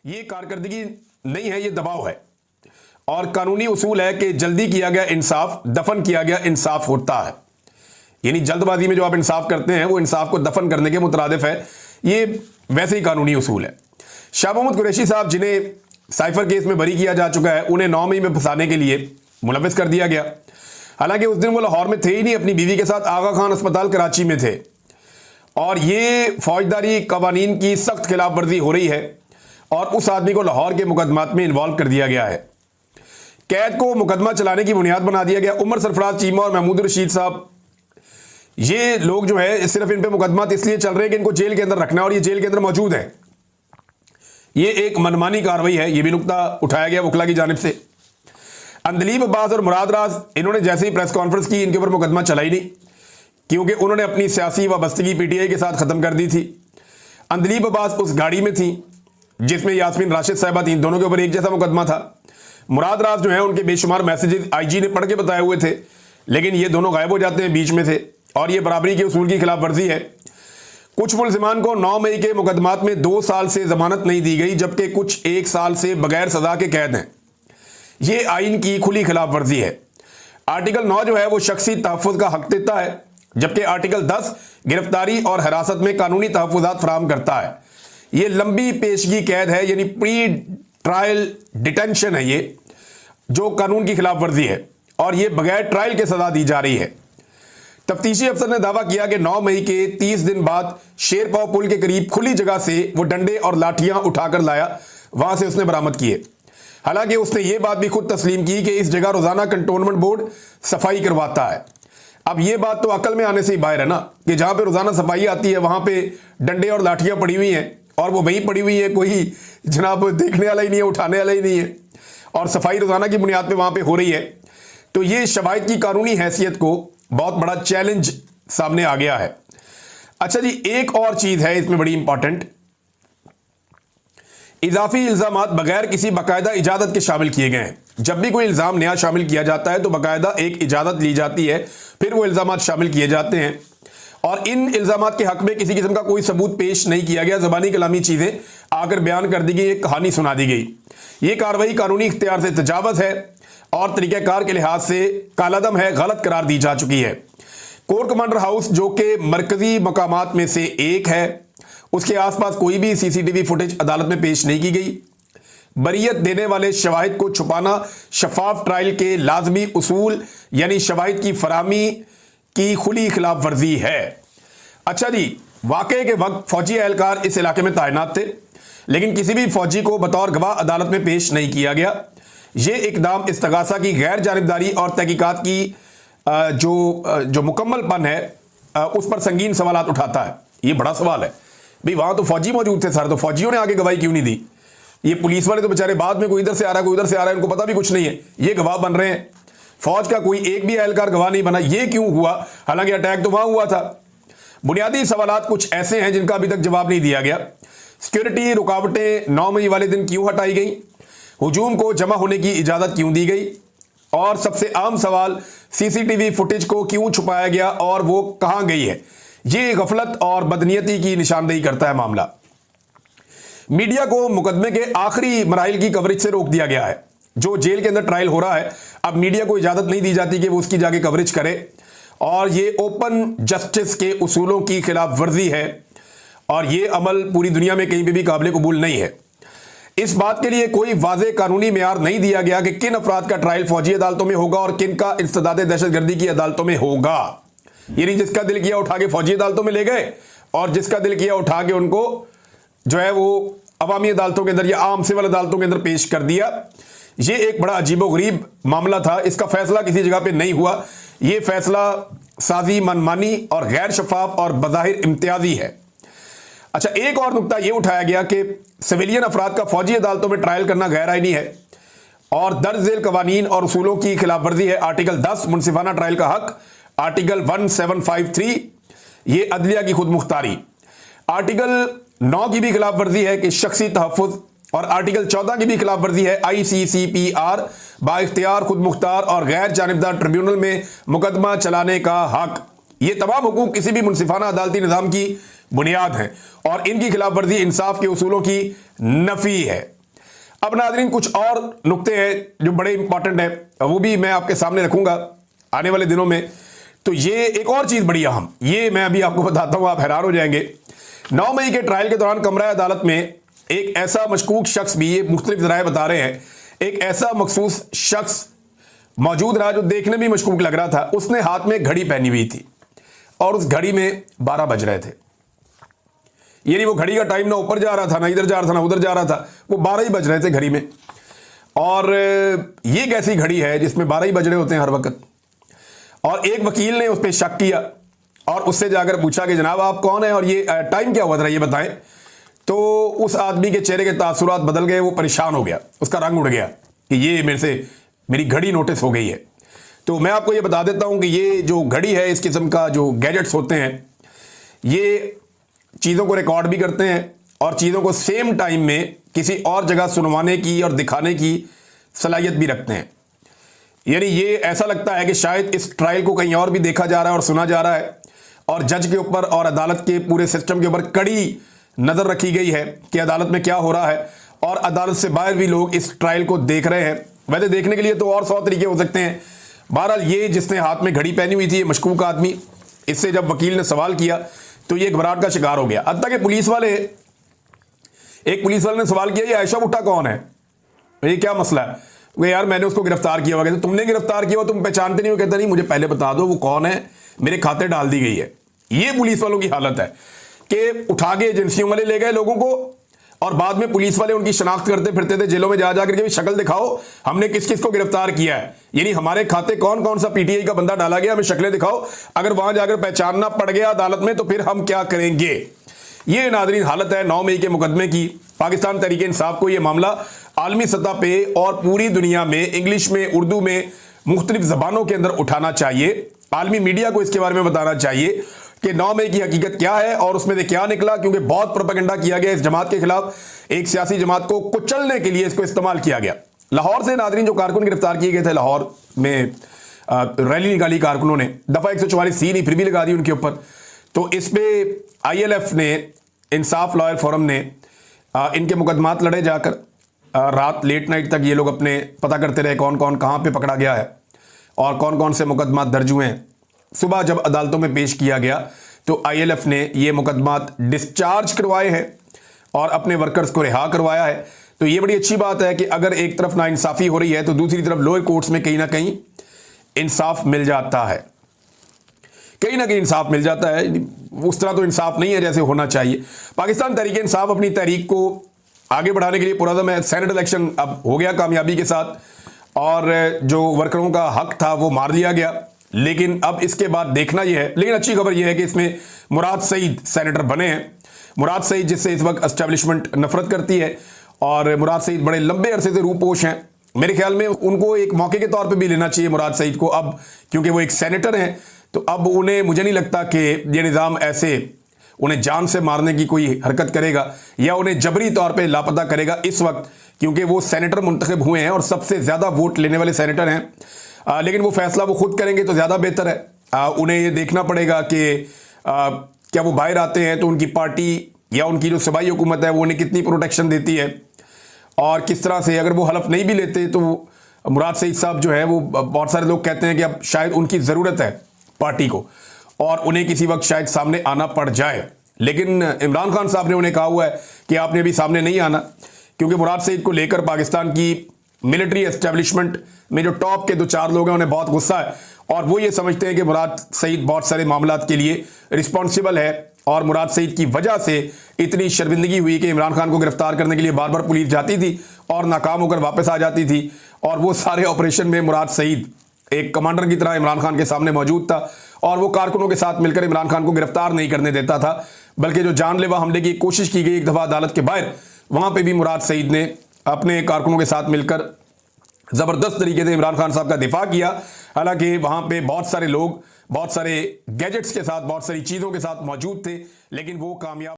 ये कारकर्दगी नहीं है, ये दबाव है। और कानूनी उसूल है कि जल्दी किया गया इंसाफ दफन किया गया इंसाफ होता है। यानी जल्दबाजी में जो आप इंसाफ करते हैं वो इंसाफ को दफन करने के मुतरादिफ है। ये वैसे ही कानूनी उसूल है। शाह मोहम्मद कुरैशी साहब, जिन्हें साइफर केस में बरी किया जा चुका है, उन्हें 9 मई में फंसाने के लिए मुलविस कर दिया गया। हालांकि उस दिन वो लाहौर में थे ही नहीं, अपनी बीवी के साथ आगा खान अस्पताल कराची में थे। और ये फौजदारी कवानीन की सख्त खिलाफ वर्जी हो रही है और उस आदमी को लाहौर के मुकदमात में इन्वॉल्व कर दिया गया है। कैद को मुकदमा चलाने की बुनियाद बना दिया गया। उमर सरफराज चीमा और महमूद रशीद साहब, ये लोग जो है सिर्फ इन पे मुकदमात इसलिए चल रहे हैं कि इनको जेल के अंदर रखना है और ये जेल के अंदर मौजूद है। ये एक मनमानी कार्रवाई है, ये भी नुकता उठाया गया वकला की जानिब से। अंदलीब अब्बास और मुराद राज, इन्होंने जैसे ही प्रेस कॉन्फ्रेंस की, इनके ऊपर मुकदमा चला ही नहीं, क्योंकि उन्होंने अपनी सियासी वाबस्तगी पीटीआई के साथ खत्म कर दी थी। अंदलीब अब्बास उस गाड़ी में थी जिसमें यास्मीन राशिद साहिबा थी, दोनों के ऊपर एक जैसा मुकदमा था। मुराद राज जो है, उनके बेशुमार मैसेजेस आईजी ने पढ़ के बताए हुए थे, लेकिन ये दोनों गायब हो जाते हैं बीच में से, और ये बराबरी के उसूल की खिलाफ वर्जी है। कुछ मुलजिमान को 9 मई के मुकदमात में 2 साल से जमानत नहीं दी गई, जबकि कुछ 1 साल से बगैर सजा के कैद हैं। ये आइन की खुली खिलाफ वर्जी है। आर्टिकल 9 जो है वो शख्सी तहफ़्फ़ुज़ का हक देता है, जबकि आर्टिकल 10 गिरफ्तारी और हिरासत में कानूनी तहफ़्फ़ुज़ात फराहम करता है। ये लंबी पेशगी कैद है, यानी प्री ट्रायल डिटेंशन है, ये जो कानून की खिलाफ वर्जी है, और ये बगैर ट्रायल के सजा दी जा रही है। तफ्तीशी अफसर ने दावा किया कि 9 मई के 30 दिन बाद शेरपाव पुल के करीब खुली जगह से वो डंडे और लाठियां उठाकर लाया, वहां से उसने बरामद किए। हालांकि उसने ये बात भी खुद तस्लीम की कि इस जगह रोजाना कंटोनमेंट बोर्ड सफाई करवाता है। अब ये बात तो अकल में आने से ही बाहर है ना, कि जहां पे रोजाना सफाई आती है वहां पे डंडे और लाठियां पड़ी हुई हैं, और वो वहीं पड़ी हुई है, कोई जनाब देखने वाला ही नहीं है, उठाने वाला ही नहीं है, और सफाई रोजाना की बुनियाद पे वहां पे हो रही है। तो ये शवाहिद की कानूनी हैसियत को बहुत बड़ा चैलेंज सामने आ गया है। अच्छा जी, एक और चीज है इसमें बड़ी इंपॉर्टेंट, इजाफी इल्जामात बगैर किसी बाकायदा इजाजत के शामिल किए गए हैं। जब भी कोई इल्जाम नया शामिल किया जाता है तो बाकायदा एक इजाजत ली जाती है, फिर वो इल्जामात शामिल किए जाते हैं, और इन इल्जामात के हक में किसी किस्म का कोई सबूत पेश नहीं किया गया, ज़बानी कलामी चीजें आकर बयान कर दी गई, एक कहानी सुना दी गई। ये कार्रवाई कानूनी इख्तियार से तजावज़ है और तरीक़ाकार के लिहाज से कालादम है, गलत करार दी जा चुकी है। कोर कमांडर हाउस, जो कि मरकजी मकामात में से एक है, उसके आसपास कोई भी सीसीटीवी फुटेज अदालत में पेश नहीं की गई। बरियत देने वाले शवाहिद को छुपाना शफाफ ट्रायल के लाजमी उसूल यानी शवाहिद की फरामी की खुली खिलाफ वर्जी है। अच्छा जी, वाकये के वक्त फौजी एहलकार इस इलाके में तैनात थे, लेकिन किसी भी फौजी को बतौर गवाह अदालत में पेश नहीं किया गया। ये इकदाम इस्तगासा की गैर जानिबदारी और तहकीकात की जो मुकम्मलपन है उस पर संगीन सवालात उठाता है। ये बड़ा सवाल है भाई, वहां तो फौजी मौजूद थे सर, तो फौजियों ने आगे गवाही क्यों नहीं दी? ये पुलिस वाले तो बेचारे बाद में कोई इधर से आ रहा है कोई उधर से आ रहा है, उनको पता भी कुछ नहीं है, ये गवाह बन रहे हैं। फौज का कोई एक भी एहलकार गवाह नहीं बना, ये क्यों हुआ? हालांकि अटैक तो वहां हुआ था। बुनियादी सवालात कुछ ऐसे हैं जिनका अभी तक जवाब नहीं दिया गया। सिक्योरिटी रुकावटें 9 मई वाले दिन क्यों हटाई गई? हुजूम को जमा होने की इजाजत क्यों दी गई? और सबसे आम सवाल, सीसीटीवी फुटेज को क्यों छुपाया गया और वो कहां गई है? ये गफलत और बदनीयती की निशानदेही करता है मामला। मीडिया को मुकदमे के आखिरी मराइल की कवरेज से रोक दिया गया है। जो जेल के अंदर ट्रायल हो रहा है, अब मीडिया को इजाजत नहीं दी जाती कि वो उसकी जाके कवरेज करे, और ये ओपन जस्टिस के उसूलों की खिलाफ वर्जी है, और ये अमल पूरी दुनिया में कहीं पे भी काबिल कबूल नहीं है। इस बात के लिए कोई वाज़ेह कानूनी मेयार नहीं दिया गया कि किन अफराद का ट्रायल फौजी अदालतों में होगा और किन का इंसदाद दहशतगर्दी की अदालतों में होगा। यानी जिसका दिल किया उठा के फौजी अदालतों में ले गए, और जिसका दिल किया उठा के उनको जो है वो अवामी अदालतों के अंदर या आम सिविल अदालतों के अंदर पेश कर दिया। ये एक बड़ा अजीबोगरीब मामला था। इसका फैसला किसी जगह पे नहीं हुआ। ये फैसला साजी, मनमानी और गैर शफाफ और बज़ाहिर इम्तियाजी है। अच्छा, एक और नुकता यह उठाया गया कि सिविलियन अफराद का फौजी अदालतों में ट्रायल करना गैर आईनी है और दर्ज झेल कवानीन और उसूलों की खिलाफ वर्जी है। आर्टिकल 10 मुनसिफाना ट्रायल का हक, आर्टिकल 1753 ये अदलिया की खुद मुख्तारी, आर्टिकल 9 की भी खिलाफ वर्जी है कि शख्सी तहफ़्फ़ुज़, और आर्टिकल 14 की भी खिलाफ वर्जी है ICCPR बाइख्तियार खुद मुख्तार और गैर जानिबदार ट्रिब्यूनल में मुकदमा चलाने का हक। ये तमाम हुकूक किसी भी मुनसिफाना अदालती निज़ाम की बुनियाद हैं और इनकी खिलाफ वर्जी इंसाफ के उसूलों की नफी है। अब नाज़रीन कुछ और नुक्ते हैं जो बड़े इंपॉर्टेंट है, वो भी मैं आपके सामने रखूंगा आने वाले दिनों में। तो ये एक और चीज बड़ी अहम, ये मैं अभी आपको बताता हूं, आप हैरान हो जाएंगे। 9 मई के ट्रायल के दौरान कमरा अदालत में एक ऐसा मशकूक शख्स भी, ये मुख्तलिफ ज़राए बता रहे हैं, एक ऐसा मखसूस शख्स मौजूद रहा जो देखने में मशकूक लग रहा था। उसने हाथ में घड़ी पहनी हुई थी और उस घड़ी में 12 बज रहे थे। यानी वो घड़ी का टाइम ना ऊपर जा रहा था, ना इधर जा रहा था, ना उधर जा रहा था, वो 12 ही बज रहे थे घड़ी में। और ये एक ऐसी घड़ी है जिसमें 12 ही बज रहे होते हैं हर वक्त। और एक वकील ने उस पर शक किया और उससे जाकर पूछा कि जनाब आप कौन है और ये टाइम क्या हुआ था ये बताएं। तो उस आदमी के चेहरे के तासुरात बदल गए, वो परेशान हो गया, उसका रंग उड़ गया कि ये मेरी घड़ी नोटिस हो गई है। तो मैं आपको ये बता देता हूं कि ये जो घड़ी है, इस किस्म का जो गैजेट्स होते हैं, ये चीज़ों को रिकॉर्ड भी करते हैं और चीज़ों को सेम टाइम में किसी और जगह सुनवाने की और दिखाने की सलाहियत भी रखते हैं। यानी ये ऐसा लगता है कि शायद इस ट्रायल को कहीं और भी देखा जा रहा है और सुना जा रहा है, और जज के ऊपर और अदालत के पूरे सिस्टम के ऊपर कड़ी नज़र रखी गई है कि अदालत में क्या हो रहा है, और अदालत से बाहर भी लोग इस ट्रायल को देख रहे हैं। वैसे देखने के लिए तो और 100 तरीके हो सकते हैं। बहरहाल ये जिसने हाथ में घड़ी पहनी हुई थी, ये मशकूक आदमी, इससे जब वकील ने सवाल किया तो ये घबराहट का शिकार हो गया। अब तक एक पुलिस वाले ने सवाल किया, ये आयशा भुट्टा कौन है, ये क्या मसला है? वो यार मैंने उसको गिरफ्तार किया हुआ। कहते तुमने गिरफ्तार किया हो, तुम पहचानते नहीं हो? कहता नहीं, मुझे पहले बता दो वो कौन है, मेरे खाते डाल दी गई है। ये पुलिस वालों की हालत है कि उठा के एजेंसियों वाले ले गए लोगों को और बाद में पुलिस वाले उनकी शनाख्त करते फिरते थे जेलों में जा जाकर के भी शक्ल दिखाओ, हमने किस किस को गिरफ्तार किया है, यानी हमारे खाते कौन कौन सा पीटीआई का बंदा डाला गया, हमें शक्लें दिखाओ। अगर वहां जाकर पहचानना पड़ गया अदालत में तो फिर हम क्या करेंगे? ये नाज़रीन हालत है 9 मई के मुकदमे की। पाकिस्तान तहरीक इंसाफ को यह मामला आलमी सतह पे और पूरी दुनिया में इंग्लिश में, उर्दू में, मुख्तलिफ जबानों के अंदर उठाना चाहिए। आलमी मीडिया को इसके बारे में बताना चाहिए कि 9 मई की हकीकत क्या है और उसमें से क्या निकला, क्योंकि बहुत प्रोपेगेंडा किया गया इस जमात के खिलाफ। एक सियासी जमात को कुचलने के लिए इसको इस्तेमाल किया गया। लाहौर से नाज़रीन जो कारकुन गिरफ्तार किए गए थे, लाहौर में रैली निकाली कारकुनों ने, दफा 144 नहीं फिर भी लगा दी उनके ऊपर। तो इस पे ILF ने, इंसाफ लॉयर फोरम ने इनके मुकदमात लड़े जाकर। रात लेट नाइट तक ये लोग अपने पता करते रहे कौन कौन कहाँ पे पकड़ा गया है और कौन कौन से मुकदमात दर्ज हुए हैं। सुबह जब अदालतों में पेश किया गया तो ILF ने ये मुकदमात डिस्चार्ज करवाए हैं और अपने वर्कर्स को रिहा करवाया है। तो ये बड़ी अच्छी बात है कि अगर एक तरफ नाइंसाफ़ी हो रही है तो दूसरी तरफ लोअर कोर्ट्स में कहीं ना कहीं इंसाफ मिल जाता है, कहीं ना कहीं इंसाफ मिल जाता है। उस तरह तो इंसाफ नहीं है जैसे होना चाहिए। पाकिस्तान तहरीक इंसाफ अपनी तहरीक को आगे बढ़ाने के लिए पुरज़म है। सेनेट इलेक्शन अब हो गया कामयाबी के साथ और जो वर्करों का हक था वो मार दिया गया, लेकिन अब इसके बाद देखना यह है। लेकिन अच्छी खबर यह है कि इसमें मुराद सईद सेनेटर बने हैं। मुराद सईद जिससे इस वक्त एस्टेब्लिशमेंट नफरत करती है, और मुराद सईद बड़े लंबे अरसे से रूपोश हैं। मेरे ख्याल में उनको एक मौके के तौर पे भी लेना चाहिए मुराद सईद को अब, क्योंकि वो एक सेनेटर हैं। तो अब उन्हें, मुझे नहीं लगता कि ये निज़ाम ऐसे उन्हें जान से मारने की कोई हरकत करेगा या उन्हें जबरी तौर पे लापता करेगा इस वक्त, क्योंकि वो सेनेटर मुंतखब हुए हैं और सबसे ज़्यादा वोट लेने वाले सेनेटर हैं। लेकिन वो फैसला वो खुद करेंगे तो ज़्यादा बेहतर है। उन्हें ये देखना पड़ेगा कि क्या वो बाहर आते हैं तो उनकी पार्टी या उनकी जो सूबाई हुकूमत है वो उन्हें कितनी प्रोटेक्शन देती है और किस तरह से। अगर वो हलफ नहीं भी लेते तो मुराद सईद साहब जो है वो, बहुत सारे लोग कहते हैं कि अब शायद उनकी ज़रूरत है पार्टी को और उन्हें किसी वक्त शायद सामने आना पड़ जाए। लेकिन इमरान खान साहब ने उन्हें कहा हुआ है कि आपने अभी सामने नहीं आना, क्योंकि मुराद सईद को लेकर पाकिस्तान की मिलिट्री एस्टेब्लिशमेंट में जो टॉप के 2-4 लोग हैं उन्हें बहुत गुस्सा है और वो ये समझते हैं कि मुराद सईद बहुत सारे मामलात के लिए रिस्पॉन्सिबल है और मुराद सईद की वजह से इतनी शर्मिंदगी हुई कि इमरान खान को गिरफ्तार करने के लिए बार बार पुलिस जाती थी और नाकाम होकर वापस आ जाती थी। और वो सारे ऑपरेशन में मुराद सईद एक कमांडर की तरह इमरान खान के सामने मौजूद था और वो कारकुनों के साथ मिलकर इमरान खान को गिरफ्तार नहीं करने देता था, बल्कि जो जानलेवा हमले की कोशिश की गई एक दफ़ा अदालत के बाहर, वहाँ पे भी मुराद सईद ने अपने कारकुनों के साथ मिलकर ज़बरदस्त तरीके से इमरान खान साहब का दिफा किया। हालांकि वहाँ पे बहुत सारे लोग बहुत सारे गैजेट्स के साथ, बहुत सारी चीज़ों के साथ मौजूद थे, लेकिन वो कामयाब